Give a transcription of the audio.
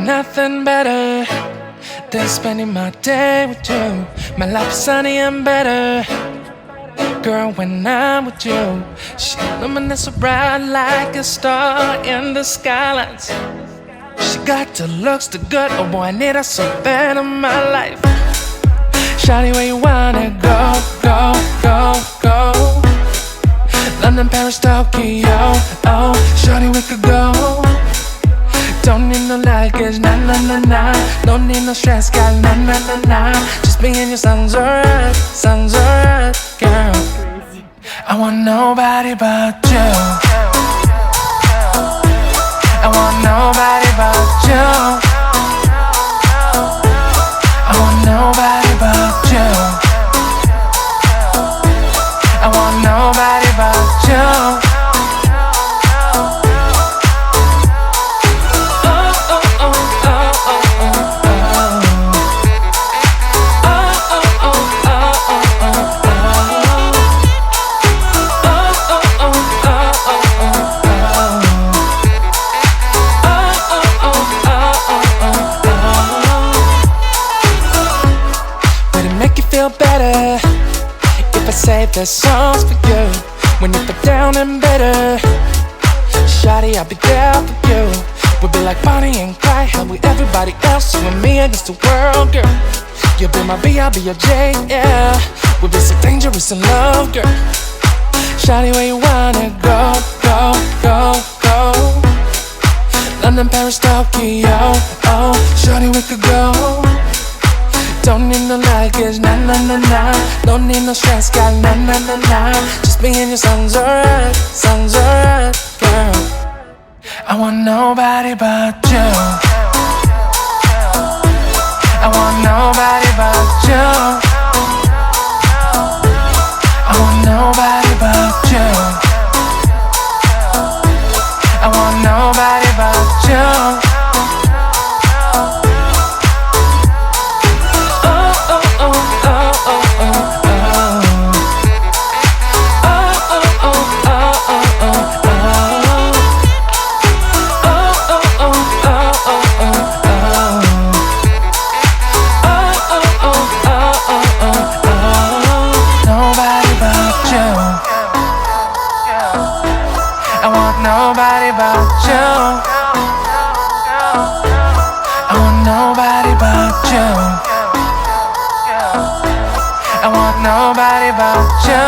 nothing better than spending my day with you. My life is sunny and better, girl, when I'm with you. She illuminates so bright like a star in the skylines. She got the looks, the good, oh boy, I need her so bad in my life. Shawty, where you wanna go, go, go, go? London, Paris, Tokyo, oh, shawty, we could go. Don't need no luggage, nah, nah, nah, nah. Don't need no stress, girl, nah, nah, nah, nah. Just me and your sounds alright, girl. I want nobody but you. I want nobody but you. I want nobody but you. I want nobody but you. Feel better if I say there's songs for you when you feel down and bitter. Shawty, I'll be there for you. We'll be like Bonnie and Clyde, hell with everybody else, you and me against the world, girl. You'll be my B, I'll be your J, yeah. We'll be so dangerous in love, girl. Shawty, where you wanna go, go, go, go? London, Paris, Tokyo, oh, shawty, we could go. Don't need no luggage, nah, nah, nah, nah. Don't need no stress, girl, nah, nah, nah, nah. Just me and your sounds alright, girl. I want nobody but you. I want nobody but you. I want nobody but you. I want nobody but you. Nobody but you. I want nobody but you. I want nobody but you.